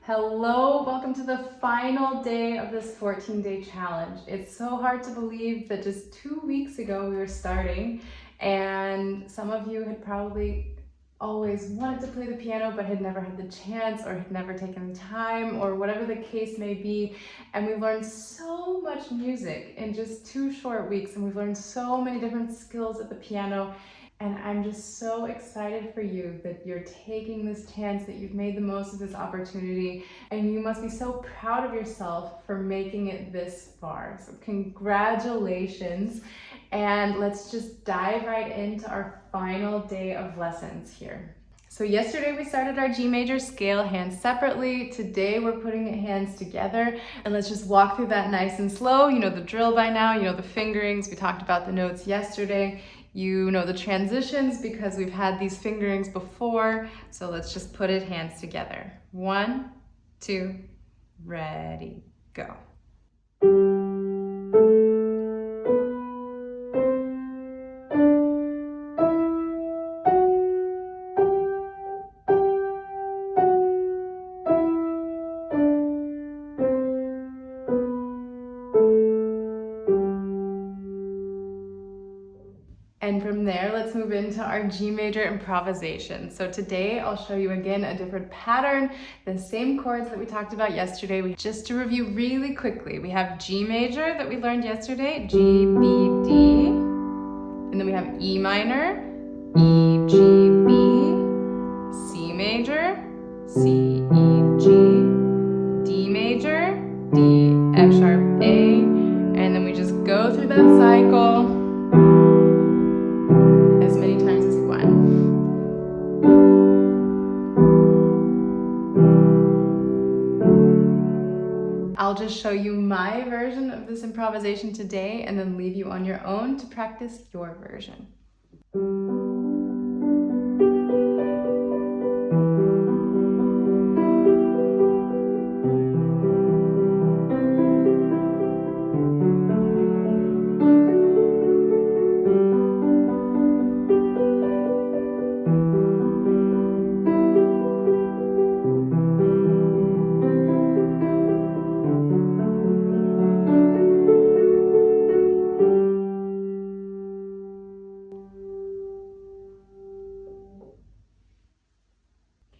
Hello, welcome to the final day of this 14-day challenge. It's so hard to believe that just 2 weeks ago we were starting, and some of you had probably always wanted to play the piano but had never had the chance or had never taken the time or whatever the case may be. And we've learned so much music in just 2 short weeks, and we've learned so many different skills at the piano. And I'm just so excited for you that you're taking this chance, that you've made the most of this opportunity, and you must be so proud of yourself for making it this far. So congratulations, and let's just dive right into our final day of lessons here. So yesterday we started our G major scale hands separately. Today we're putting hands together, and let's just walk through that nice and slow. You know the drill by now, you know the fingerings. We talked about the notes yesterday. You know the transitions because we've had these fingerings before. So let's just put it hands together. 1, 2, ready, go. And from there, let's move into our G major improvisation. So today I'll show you again a different pattern, the same chords that we talked about yesterday. Just to review really quickly, we have G major that we learned yesterday, G, B, D. And then we have E minor, E, G, B, C major, C, E, G, D major, D, F sharp, A. And then we just go through that cycle as many times as you want. I'll just show you my version of this improvisation today and then leave you on your own to practice your version.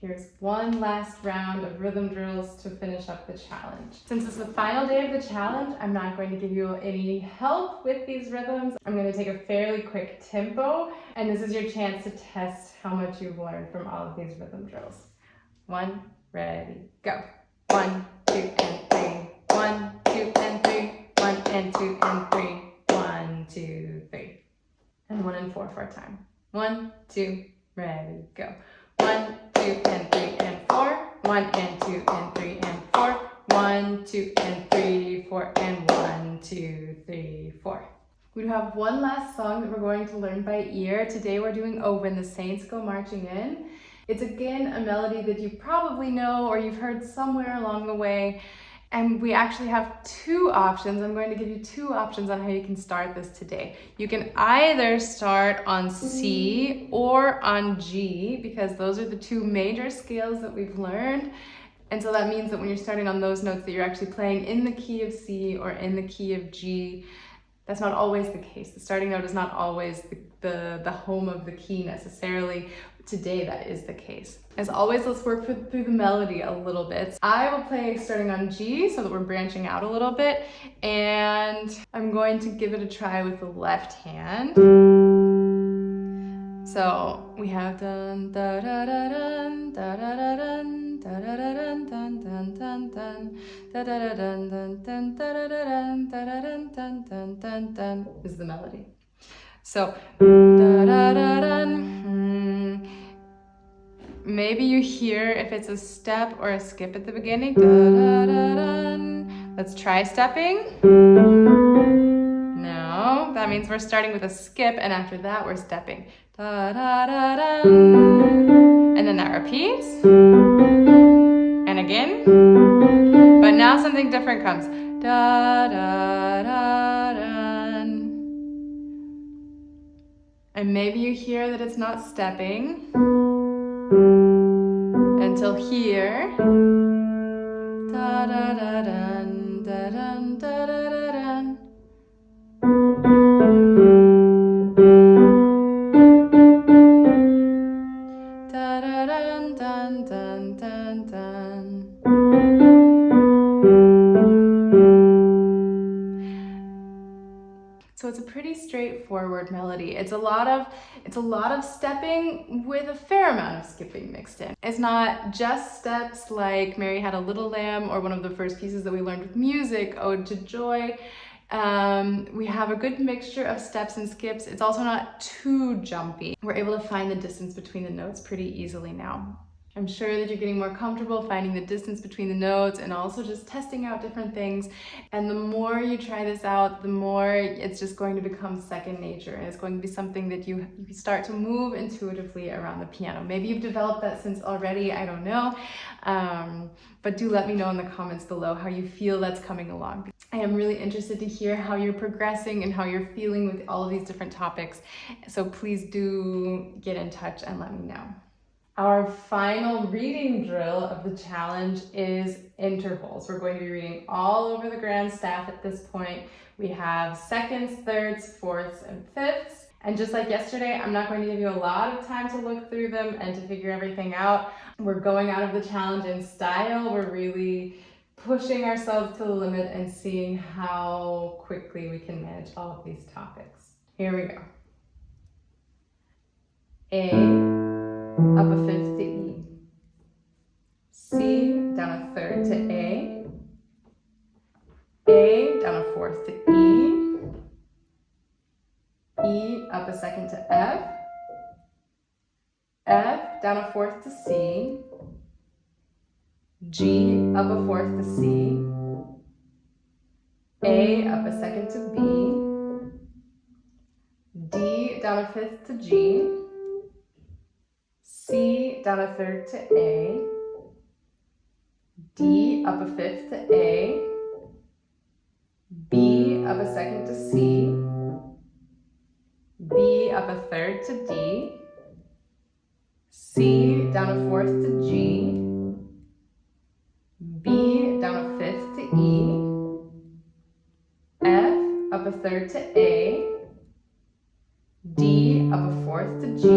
Here's one last round of rhythm drills to finish up the challenge. Since it's the final day of the challenge, I'm not going to give you any help with these rhythms. I'm going to take a fairly quick tempo, and this is your chance to test how much you've learned from all of these rhythm drills. 1, ready, go. 1, 2, and 3. 1, 2, and 3. 1 and 2 and 3. 1, 2, 3. And 1 and 4 for a time. 1, 2, ready, go. 1, 2, and 3 and 4. 1 and 2 and 3 and 4. 1, 2 and 3, 4 and 1, 2, 3, 4. We have one last song that we're going to learn by ear. Today we're doing Oh When the Saints Go Marching In. It's again a melody that you probably know or you've heard somewhere along the way. And we actually have 2 options. I'm going to give you 2 options on how you can start this today. You can either start on C or on G, because those are the 2 major scales that we've learned. And so that means that when you're starting on those notes that you're actually playing in the key of C or in the key of G. That's not always the case. The starting note is not always the home of the key necessarily. Today that is the case. As always, let's work through the melody a little bit. I will play starting on G so that we're branching out a little bit, and I'm going to give it a try with the left hand. So we have dun da da da dun da da da dun da da da dun dun dun dun dun da da da dun dun dun da da da dun da da dun dun dun dun dun is the melody. So da da da dun. Maybe you hear if it's a step or a skip at the beginning. Da da da dun. Let's try stepping. No, that means we're starting with a skip, and after that we're stepping. Da da da dun. And then that repeats. And again. But now something different comes. Da da da dun. And maybe you hear that it's not stepping until here. dun, da da da dun. Da da dun dun dun dun dun. So it's a pretty straightforward melody. It's a lot of stepping with a fair amount of skipping mixed in. It's not just steps like Mary Had a Little Lamb or one of the first pieces that we learned with music, Ode to Joy. We have a good mixture of steps and skips. It's also not too jumpy. We're able to find the distance between the notes pretty easily now. I'm sure that you're getting more comfortable finding the distance between the notes and also just testing out different things. And the more you try this out, the more it's just going to become second nature, and it's going to be something that you start to move intuitively around the piano. Maybe you've developed that sense already, I don't know. But do let me know in the comments below how you feel that's coming along. I am really interested to hear how you're progressing and how you're feeling with all of these different topics. So please do get in touch and let me know. Our final reading drill of the challenge is intervals. We're going to be reading all over the grand staff at this point. We have seconds, thirds, fourths, and fifths. And just like yesterday, I'm not going to give you a lot of time to look through them and to figure everything out. We're going out of the challenge in style. We're really pushing ourselves to the limit and seeing how quickly we can manage all of these topics. Here we go. A, up a fifth to E. C, down a third to A. A, down a fourth to E. E, up a second to F. F, down a fourth to C. G, up a fourth to C. A, up a second to B. D, down a fifth to G. C, down a third to A. D, up a fifth to A. B, up a second to C. B, up a third to D. C, down a fourth to G. B, down a fifth to E. F, up a third to A. D, up a fourth to G.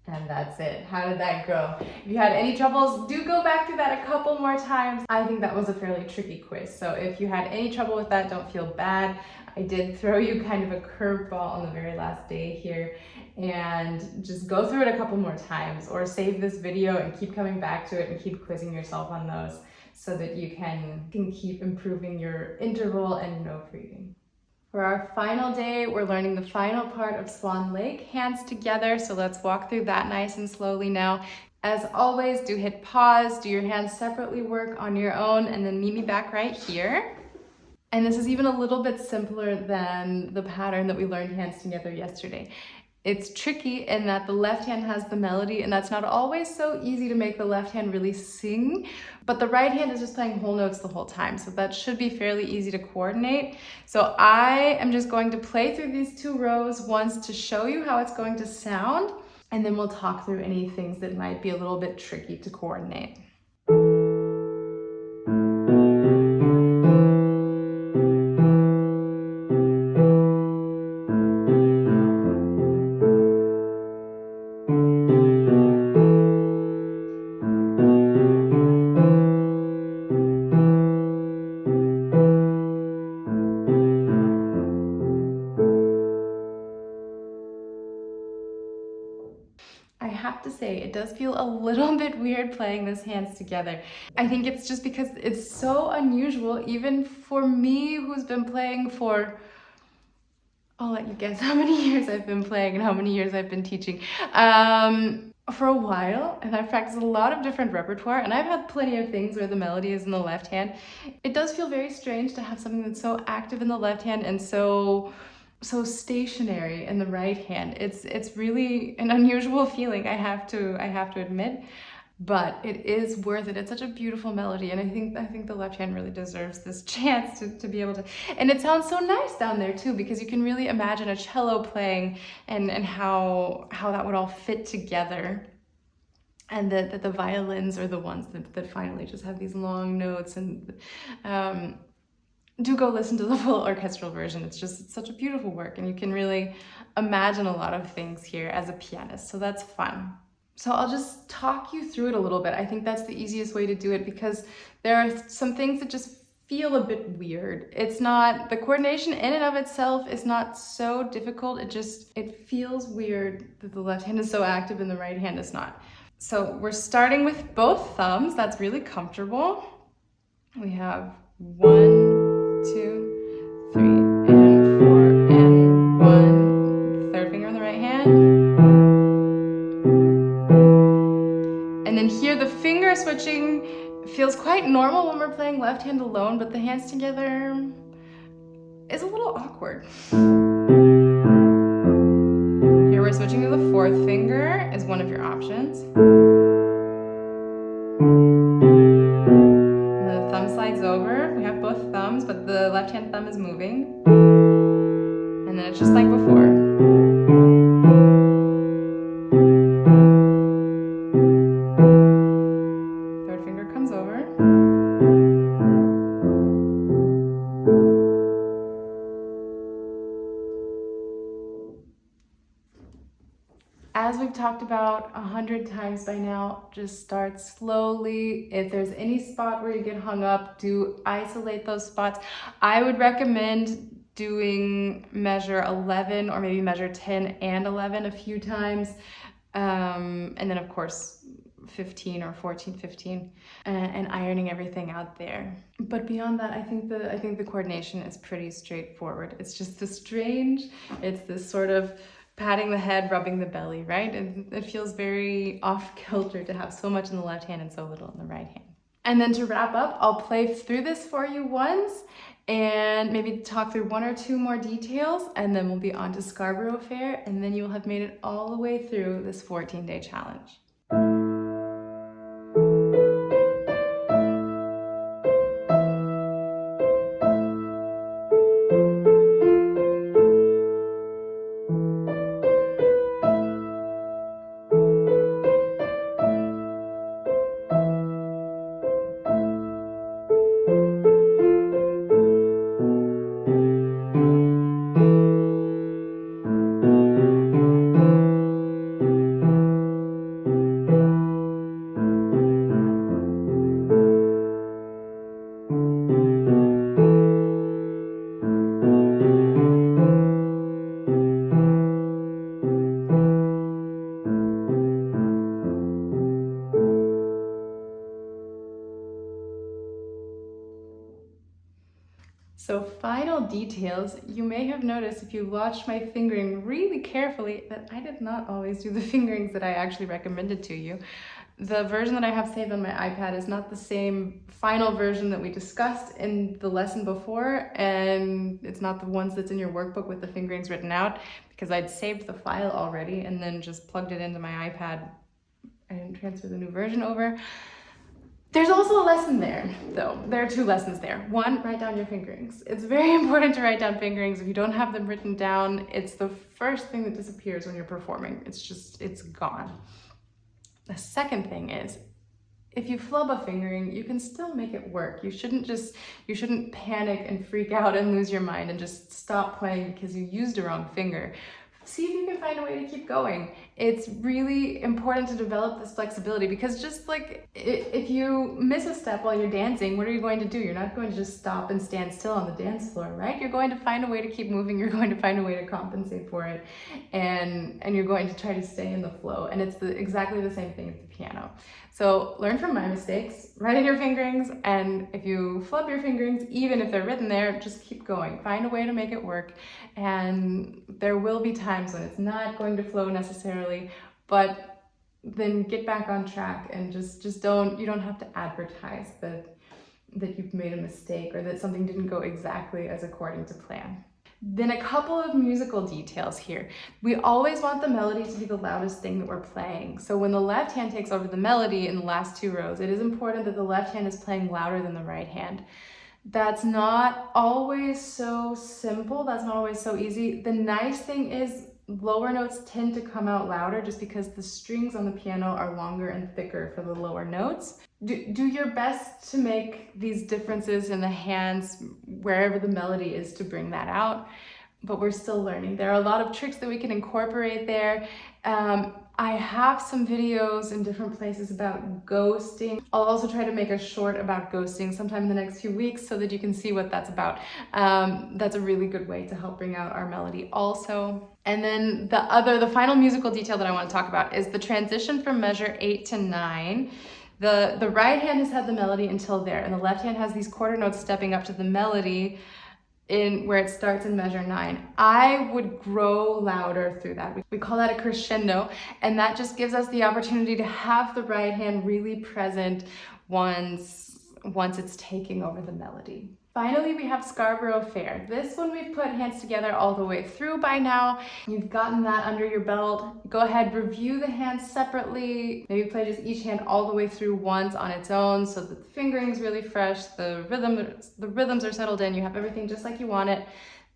And that's it. How did that go? If you had any troubles, do go back through that a couple more times. I think that was a fairly tricky quiz. So if you had any trouble with that, don't feel bad. I did throw you kind of a curveball on the very last day here, and just go through it a couple more times, or save this video and keep coming back to it and keep quizzing yourself on those so that you can keep improving your interval and note reading. For our final day, we're learning the final part of Swan Lake, hands together. So let's walk through that nice and slowly now. As always, do hit pause, do your hands separately, work on your own, and then meet me back right here. And this is even a little bit simpler than the pattern that we learned hands together yesterday. It's tricky in that the left hand has the melody, and that's not always so easy to make the left hand really sing, but the right hand is just playing whole notes the whole time, so that should be fairly easy to coordinate. So I am just going to play through these two rows once to show you how it's going to sound, and then we'll talk through any things that might be a little bit tricky to coordinate. I have to say, it does feel a little bit weird playing this hands together. I think it's just because it's so unusual, even for me who's been playing for, I'll let you guess how many years I've been playing and how many years I've been teaching. For a while, and I've practiced a lot of different repertoire, and I've had plenty of things where the melody is in the left hand. It does feel very strange to have something that's so active in the left hand and so stationary in the right hand. It's really an unusual feeling, I have to admit, but it is worth it. It's such a beautiful melody, and I think the left hand really deserves this chance to be able to, and it sounds so nice down there too, because you can really imagine a cello playing and how that would all fit together. and that the violins are the ones that finally just have these long notes. And do go listen to the full orchestral version. It's such a beautiful work, and you can really imagine a lot of things here as a pianist, so that's fun. So I'll just talk you through it a little bit. I think that's the easiest way to do it, because there are some things that just feel a bit weird. It's not, the coordination in and of itself is not so difficult, it feels weird that the left hand is so active and the right hand is not. So we're starting with both thumbs. That's really comfortable. We have 1, 2, 3, and 4, and 1. Third finger on the right hand. And then here the finger switching feels quite normal when we're playing left hand alone, but the hands together is a little awkward. Here we're switching to the fourth finger as one of your options. The thumb slides over. We have both thumbs, but the left hand thumb is moving. And then it's just like before. Third finger comes over. As we've talked about 100 times by now, just start slowly. If there's any spot where you get hung up, do isolate those spots. I would recommend doing measure 11 or maybe measure 10 and 11 a few times. And then of course 15 or 14, 15, and ironing everything out there. But beyond that, I think the coordination is pretty straightforward. It's just it's this sort of patting the head, rubbing the belly, right? And it feels very off kilter to have so much in the left hand and so little in the right hand. And then to wrap up, I'll play through this for you once and maybe talk through 1 or 2 more details, and then we'll be on to Scarborough Fair, and then you'll have made it all the way through this 14-day challenge. So final details, you may have noticed if you watched my fingering really carefully that I did not always do the fingerings that I actually recommended to you. The version that I have saved on my iPad is not the same final version that we discussed in the lesson before, and it's not the ones that's in your workbook with the fingerings written out, because I'd saved the file already and then just plugged it into my iPad. I didn't transfer the new version over. There's also a lesson there, though. There are 2 lessons there. 1, write down your fingerings. It's very important to write down fingerings. If you don't have them written down, it's the first thing that disappears when you're performing. It's gone. The second thing is, if you flub a fingering, you can still make it work. You shouldn't panic and freak out and lose your mind and just stop playing because you used a wrong finger. See if you can find a way to keep going. It's really important to develop this flexibility, because just like if you miss a step while you're dancing, what are you going to do? You're not going to just stop and stand still on the dance floor, right? You're going to find a way to keep moving. You're going to find a way to compensate for it, and you're going to try to stay in the flow. And it's exactly the same thing as the piano. So learn from my mistakes, write in your fingerings, and if you flub your fingerings, even if they're written there, just keep going. Find a way to make it work, and there will be times when it's not going to flow necessarily, but then get back on track and you don't have to advertise that you've made a mistake or that something didn't go exactly as according to plan. Then a couple of musical details here. We always want the melody to be the loudest thing that we're playing. So when the left hand takes over the melody in the last 2 rows, it is important that the left hand is playing louder than the right hand. That's not always so simple. That's not always so easy. The nice thing is lower notes tend to come out louder just because the strings on the piano are longer and thicker for the lower notes. Do your best to make these differences in the hands wherever the melody is to bring that out, but we're still learning. There are a lot of tricks that we can incorporate there. I have some videos in different places about ghosting. I'll also try to make a short about ghosting sometime in the next few weeks so that you can see what that's about. That's a really good way to help bring out our melody also. And then the final musical detail that I want to talk about is the transition from measure 8 to 9. The right hand has had the melody until there, and the left hand has these quarter notes stepping up to the melody in where it starts in measure 9. I would grow louder through that. We call that a crescendo, and that just gives us the opportunity to have the right hand really present once it's taking over the melody. Finally, we have Scarborough Fair. This one we've put hands together all the way through by now. You've gotten that under your belt. Go ahead, review the hands separately. Maybe play just each hand all the way through once on its own so that the fingering's really fresh, the rhythms are settled in, you have everything just like you want it.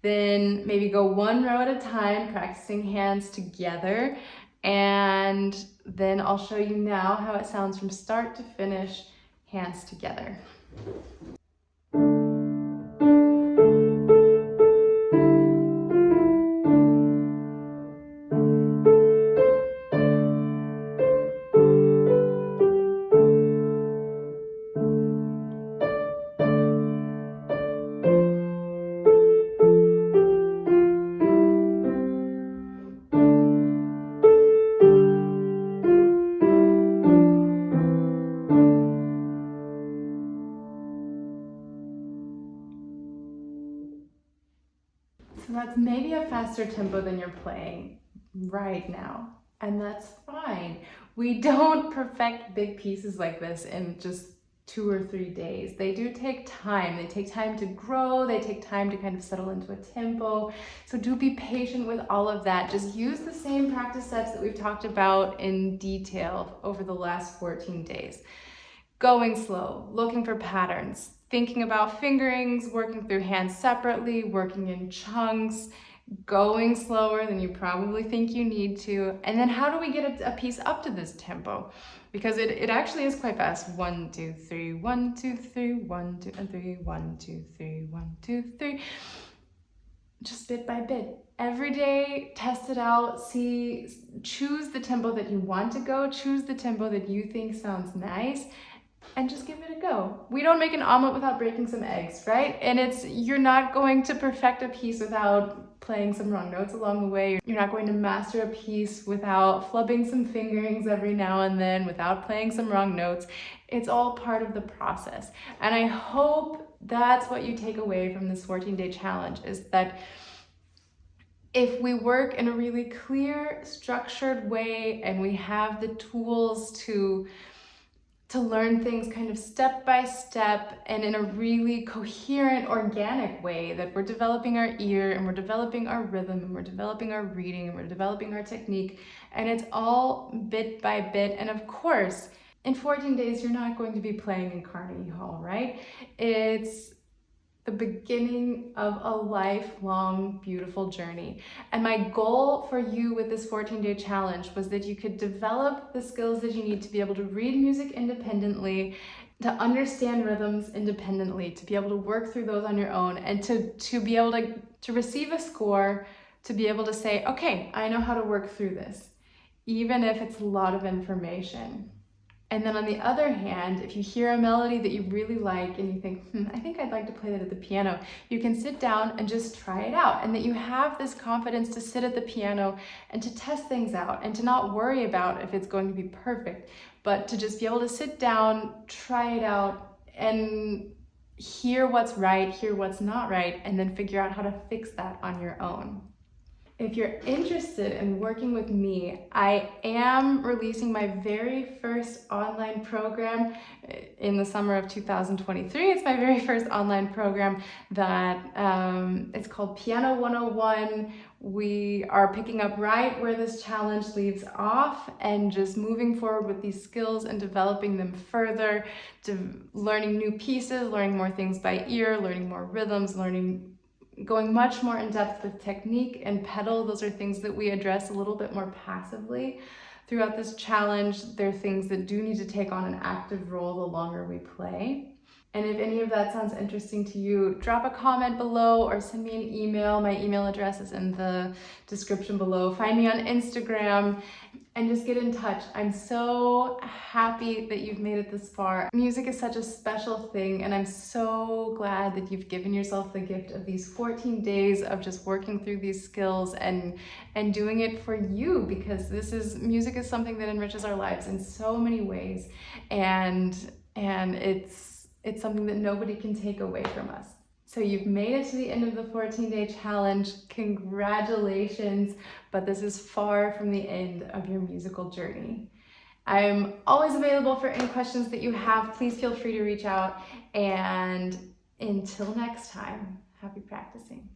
Then maybe go one row at a time, practicing hands together. And then I'll show you now how it sounds from start to finish, hands together. So that's maybe a faster tempo than you're playing right now, and that's fine. We don't perfect big pieces like this in just 2 or 3 days. They do take time. They take time to grow. They take time to kind of settle into a tempo. So do be patient with all of that. Just use the same practice steps that we've talked about in detail over the last 14 days. Going slow, looking for patterns, thinking about fingerings, working through hands separately, working in chunks, going slower than you probably think you need to. And then how do we get a piece up to this tempo? Because it actually is quite fast. 1, 2, 3, 1, 2, 3, 1, 2, and 3, 1, 2, 3, 1, 2, 3. Just bit by bit. Every day, test it out, choose the tempo that you want to go, choose the tempo that you think sounds nice, and just give it a go. We don't make an omelet without breaking some eggs, right? And you're not going to perfect a piece without playing some wrong notes along the way. You're not going to master a piece without flubbing some fingerings every now and then, without playing some wrong notes. It's all part of the process. And I hope that's what you take away from this 14-day challenge, is that if we work in a really clear, structured way and we have the tools to learn things kind of step by step and in a really coherent, organic way, that we're developing our ear and we're developing our rhythm and we're developing our reading and we're developing our technique, and it's all bit by bit. And of course, in 14 days, you're not going to be playing in Carnegie Hall, right? It's the beginning of a lifelong, beautiful journey. And my goal for you with this 14-day challenge was that you could develop the skills that you need to be able to read music independently, to understand rhythms independently, to be able to work through those on your own, and to be able to receive a score, to be able to say, okay, I know how to work through this, even if it's a lot of information. And then on the other hand, if you hear a melody that you really like and you think, I think I'd like to play that at the piano, you can sit down and just try it out. And that you have this confidence to sit at the piano and to test things out and to not worry about if it's going to be perfect, but to just be able to sit down, try it out, and hear what's right, hear what's not right, and then figure out how to fix that on your own. If you're interested in working with me, I am releasing my very first online program in the summer of 2023. It's my very first online program that it's called Piano 101. We are picking up right where this challenge leaves off and just moving forward with these skills and developing them further, to learning new pieces, learning more things by ear, learning more rhythms, learning going much more in depth with technique and pedal. Those are things that we address a little bit more passively throughout this challenge. They're things that do need to take on an active role the longer we play. And if any of that sounds interesting to you, drop a comment below or send me an email. My email address is in the description below. Find me on Instagram and just get in touch. I'm so happy that you've made it this far. Music is such a special thing, and I'm so glad that you've given yourself the gift of these 14 days of just working through these skills and doing it for you, because music is something that enriches our lives in so many ways, and it's something that nobody can take away from us. So you've made it to the end of the 14-day challenge. Congratulations, but this is far from the end of your musical journey. I'm always available for any questions that you have. Please feel free to reach out, and until next time, happy practicing.